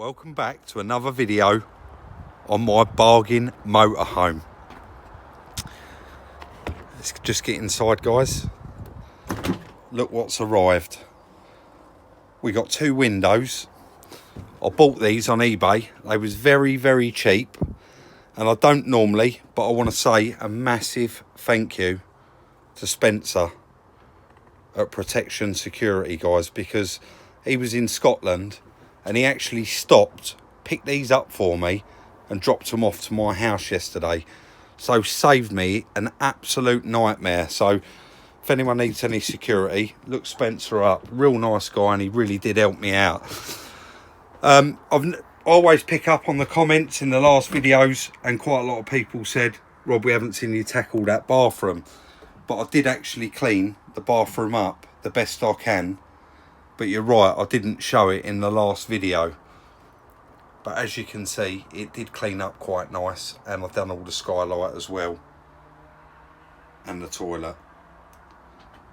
Welcome back to another video on my Bargain Motorhome. Let's just get inside, guys. Look what's arrived. We got two windows. I bought these on eBay. They was very cheap, and I don't normally, but I want to say a massive thank you to Spencer at Protection Security, guys, because he was in Scotland and he actually stopped, picked these up for me and dropped them off to my house yesterday. So saved me an absolute nightmare. So if anyone needs any security, look Spencer up. Real nice guy, and he really did help me out. I always pick up on the comments in the last videos, and quite a lot of people said, Rob, we haven't seen you tackle that bathroom. But I did actually clean the bathroom up the best I can. But you're right, I didn't show it in the last video. But as you can see, it did clean up quite nice. And I've done all the skylight as well. And the toilet.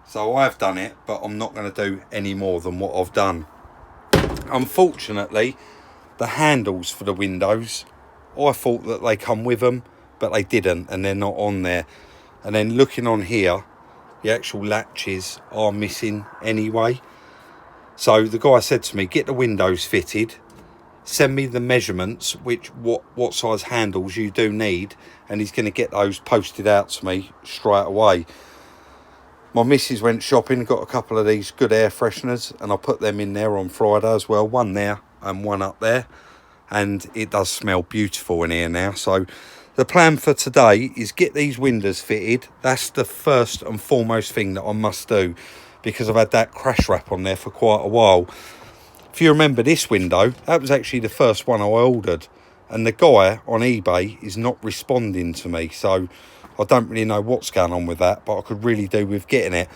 So I've done it, but I'm not going to do any more than what I've done. Unfortunately, the handles for the windows, I thought that they come with them, but they didn't, and they're not on there. And then looking on here, the actual latches are missing anyway. So the guy said to me, get the windows fitted, send me the measurements, what size handles you do need, and he's going to get those posted out to me straight away. My missus went shopping, got a couple of these good air fresheners, and I put them in there on Friday as well, one there and one up there, and it does smell beautiful in here now. So the plan for today is get these windows fitted. That's the first and foremost thing that I must do, because I've had that crash wrap on there for quite a while. If you remember this window, that was actually the first one I ordered, and the guy on eBay is not responding to me, so I don't really know what's going on with that, but I could really do with getting it.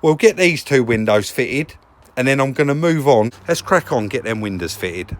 We'll get these two windows fitted, and then I'm going to move on. Let's crack on, get them windows fitted.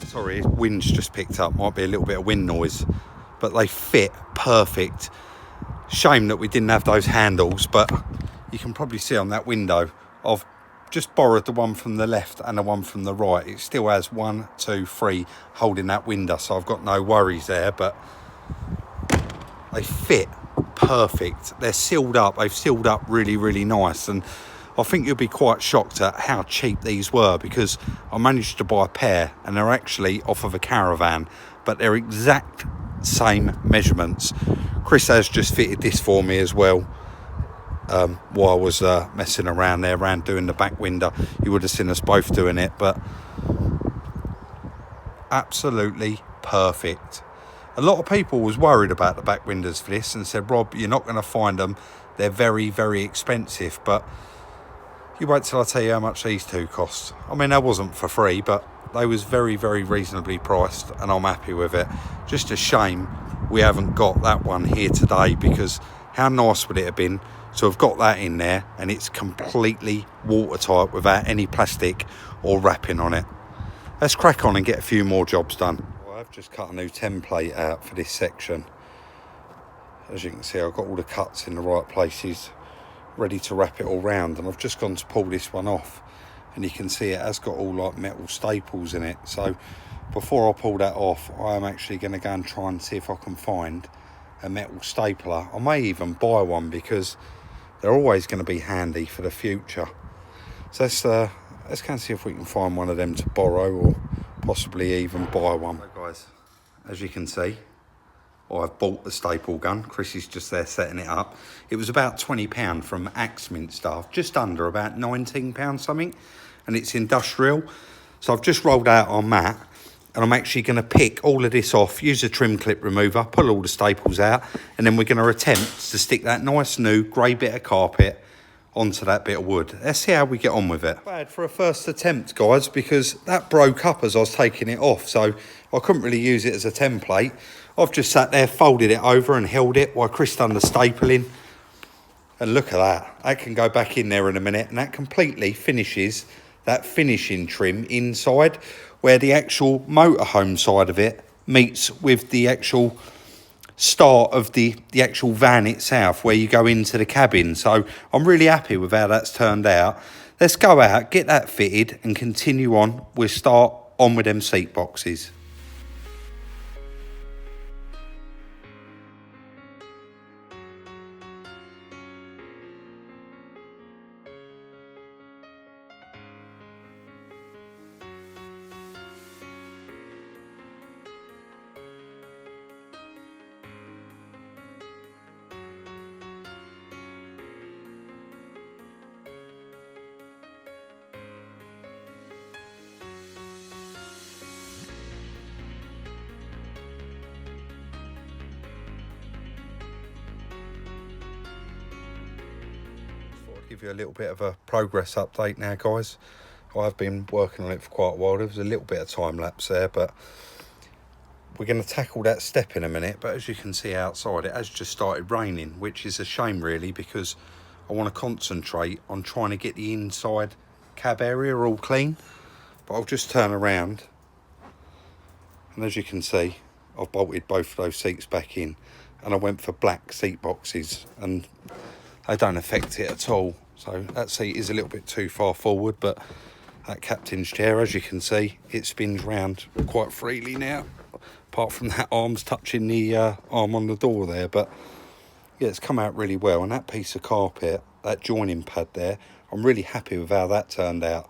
Sorry, wind's just picked up, might be a little bit of wind noise, but they fit perfect. Shame that we didn't have those handles, but you can probably see on that window, I've just borrowed the one from the left and the one from the right. It still has 1, 2, 3 holding that window, so I've got no worries there, but they fit perfect. They're sealed up, they've sealed up really nice, and I think you'll be quite shocked at how cheap these were, because I managed to buy a pair and they're actually off of a caravan, but they're exact same measurements. Chris has just fitted this for me as well. While I was messing around there, doing the back window. You would have seen us both doing it, but absolutely perfect. A lot of people was worried about the back windows for this and said, Rob, you're not going to find them. They're very expensive, but you wait till I tell you how much these two cost. I mean, they wasn't for free, but they was very reasonably priced, and I'm happy with it. Just a shame we haven't got that one here today, because how nice would it have been to have got that in there, and it's completely watertight without any plastic or wrapping on it. Let's crack on and get a few more jobs done. Well, I've just cut a new template out for this section. As you can see, I've got all the cuts in the right places, ready to wrap it all round, and I've just gone to pull this one off, and you can see it has got all like metal staples in it. So before I pull that off, I am actually going to go and try and see if I can find a metal stapler. I may even buy one, because they're always going to be handy for the future. So let's go and see if we can find one of them to borrow, or possibly even buy one. So guys, as you can see, I've bought the staple gun. Chris is just there setting it up. It was about £20 from Axminster, just under about £19 something, and it's industrial. So I've just rolled out our mat, and I'm actually going to pick all of this off, use a trim clip remover, pull all the staples out, and then we're going to attempt to stick that nice new grey bit of carpet onto that bit of wood. Let's see how we get on with it. Bad for a first attempt, guys, because that broke up as I was taking it off, so I couldn't really use it as a template. I've just sat there, folded it over and held it while Chris done the stapling. And look at that. That can go back in there in a minute, and that completely finishes that finishing trim inside where the actual motorhome side of it meets with the actual start of the actual van itself, where you go into the cabin. So I'm really happy with how that's turned out. Let's go out, get that fitted and continue on. We'll start on with them seat boxes. Give you a little bit of a progress update now, guys. I've been working on it for quite a while. There was a little bit of time lapse there, but we're going to tackle that step in a minute. But as you can see outside, it has just started raining, which is a shame really, because I want to concentrate on trying to get the inside cab area all clean. But I'll just turn around, and as you can see, I've bolted both of those seats back in, and I went for black seat boxes, and they don't affect it at all. So that seat is a little bit too far forward, but that captain's chair, as you can see, it spins round quite freely now, apart from that arm's touching the arm on the door there. But yeah, it's come out really well, and that piece of carpet, that joining pad there, I'm really happy with how that turned out.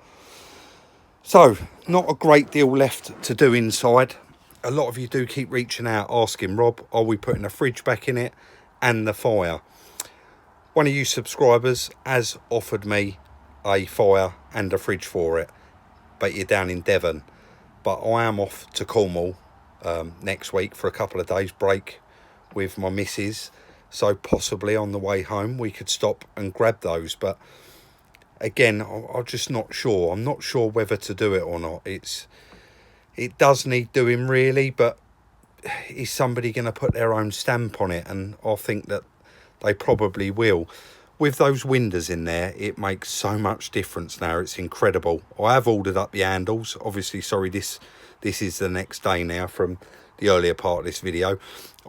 So not a great deal left to do inside. A lot of you do keep reaching out asking, Rob, are we putting a fridge back in it and the fire? One of you subscribers has offered me a fire and a fridge for it, but you're down in Devon. But I am off to Cornwall next week for a couple of days break with my missus, so possibly on the way home we could stop and grab those. But again, I'm just not sure. I'm not sure whether to do it or not. It does need doing really, but is somebody going to put their own stamp on it? And I think that they probably will. With those windows in there, it makes so much difference now. It's incredible. I have ordered up the handles. Obviously, sorry, this is the next day now from the earlier part of this video.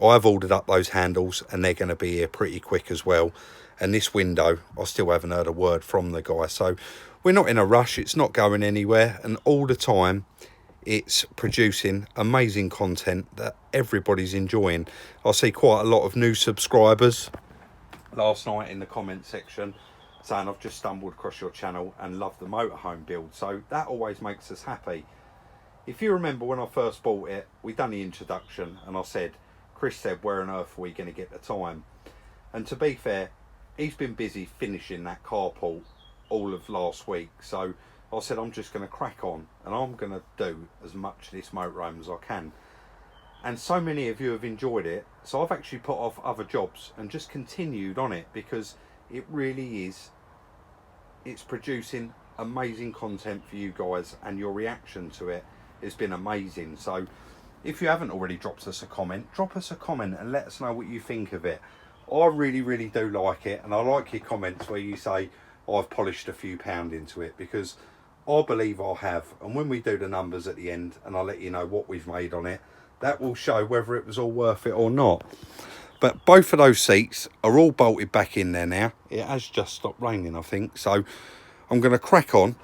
I have ordered up those handles, and they're going to be here pretty quick as well. And this window, I still haven't heard a word from the guy. So we're not in a rush. It's not going anywhere. And all the time, it's producing amazing content that everybody's enjoying. I see quite a lot of new subscribers last night in the comment section saying, I've just stumbled across your channel and love the motorhome build. So that always makes us happy. If you remember when I first bought it, we done the introduction and I said, Chris said, where on earth are we going to get the time? And to be fair, he's been busy finishing that carport all of last week. So I said, I'm just going to crack on and I'm going to do as much of this motorhome as I can. And so many of you have enjoyed it, so I've actually put off other jobs and just continued on it, because it really is, it's producing amazing content for you guys, and your reaction to it has been amazing. So if you haven't already dropped us a comment, drop us a comment and let us know what you think of it. I really do like it, and I like your comments where you say, I've polished a few pound into it, because I believe I have. And when we do the numbers at the end and I'll let you know what we've made on it, that will show whether it was all worth it or not. But both of those seats are all bolted back in there now. It has just stopped raining, I think. So I'm going to crack on.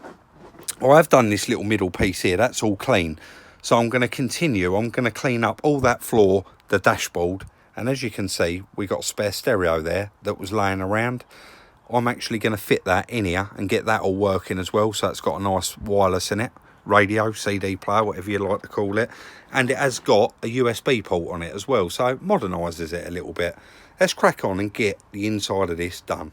I have done this little middle piece here. That's all clean. So I'm going to continue. I'm going to clean up all that floor, the dashboard. And as you can see, we got a spare stereo there that was laying around. I'm actually going to fit that in here and get that all working as well. So it's got a nice wireless in it. Radio, CD player, whatever you like to call it. And it has got a USB port on it as well, so it modernises it a little bit. Let's crack on and get the inside of this done.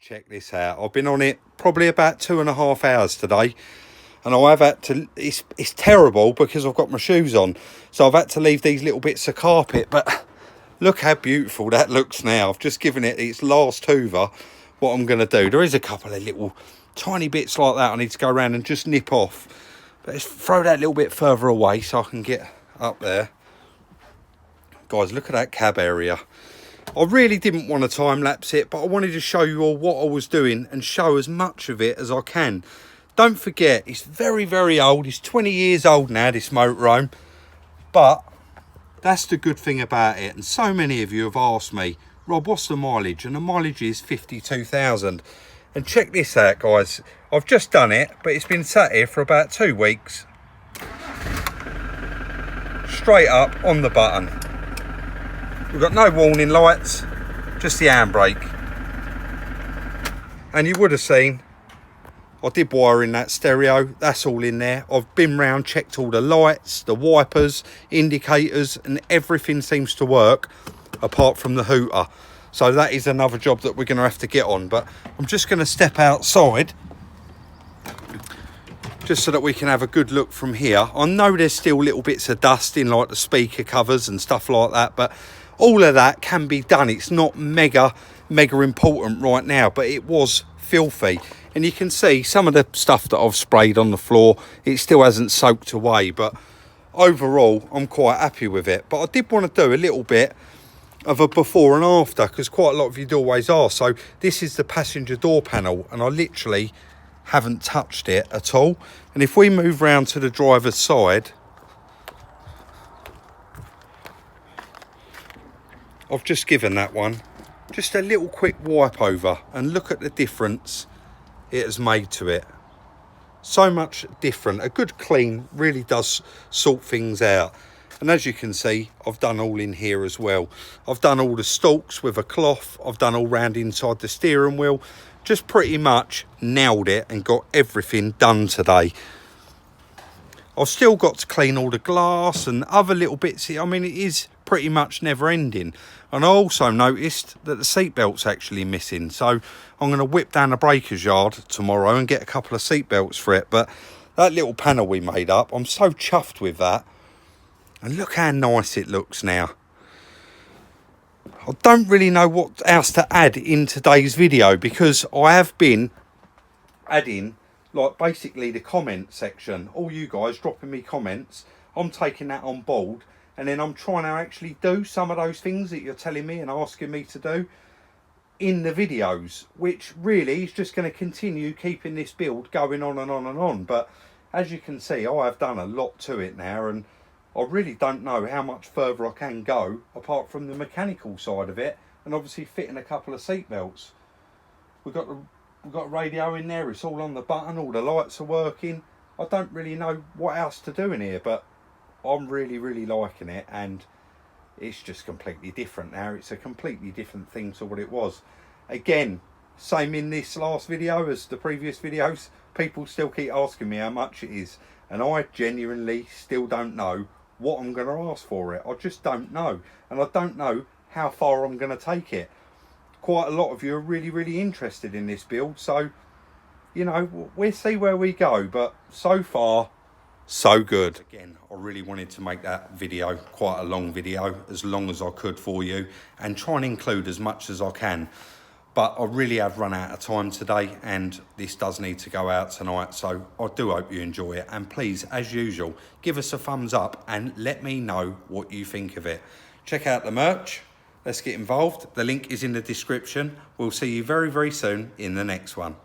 Check this out. I've been on it probably about 2.5 hours today, and I have had to, it's terrible because I've got my shoes on, so I've had to leave these little bits of carpet, but look how beautiful that looks now. I've just given it its last hoover. What I'm going to do, there is a couple of little tiny bits like that I need to go around and just nip off, but let's throw that a little bit further away so I can get up there. Guys, look at that cab area. I really didn't want to time lapse it, but I wanted to show you all what I was doing and show as much of it as I can. Don't forget, it's very, very old. It's 20 years old now, this motorhome, but that's the good thing about it. And so many of you have asked me, Rob, what's the mileage? And the mileage is 52,000. And check this out, guys. I've just done it, but it's been sat here for about 2 weeks. Straight up on the button. We've got no warning lights, just the handbrake. And you would have seen, I did wire in that stereo, that's all in there. I've been round, checked all the lights, the wipers, indicators, and everything seems to work apart from the hooter. So that is another job that we're going to have to get on. But I'm just going to step outside just so that we can have a good look from here. I know there's still little bits of dust in like the speaker covers and stuff like that, but all of that can be done. It's not mega important right now, but it was filthy. And you can see some of the stuff that I've sprayed on the floor, it still hasn't soaked away, but overall I'm quite happy with it. But I did want to do a little bit of a before and after, because quite a lot of you do always ask. So this is the passenger door panel, and I literally haven't touched it at all. And if we move round to the driver's side, I've just given that one just a little quick wipe over, and look at the difference it has made to it. So much different. A good clean really does sort things out. And as you can see, I've done all in here as well. I've done all the stalks with a cloth. I've done all round inside the steering wheel. Just pretty much nailed it and got everything done today. I've still got to clean all the glass and other little bits. I mean, it is pretty much never ending. And I also noticed that the seatbelt's actually missing. So I'm going to whip down the breaker's yard tomorrow and get a couple of seatbelts for it. But that little panel we made up, I'm so chuffed with that. And look how nice it looks now. I don't really know what else to add in today's video, because I have been adding like basically the comment section. All you guys dropping me comments, I'm taking that on board, and then I'm trying to actually do some of those things that you're telling me and asking me to do in the videos, which really is just going to continue keeping this build going on and on and on. But as you can see, I have done a lot to it now, and I really don't know how much further I can go apart from the mechanical side of it, and obviously fitting a couple of seat belts. We've got a radio in there, it's all on the button, all the lights are working. I don't really know what else to do in here, but I'm really liking it, and it's just completely different now. It's a completely different thing to what it was. Again, same in this last video as the previous videos, people still keep asking me how much it is, and I genuinely still don't know what I'm going to ask for it. I just don't know, and I don't know how far I'm going to take it. Quite a lot of you are really interested in this build, so you know, we'll see where we go, but so far so good. Again, I really wanted to make that video quite a long video, as long as I could for you, and try and include as much as I can. But I really have run out of time today, and this does need to go out tonight, so I do hope you enjoy it. And please, as usual, give us a thumbs up and let me know what you think of it. Check out the merch. Let's get involved. The link is in the description. We'll see you very soon in the next one.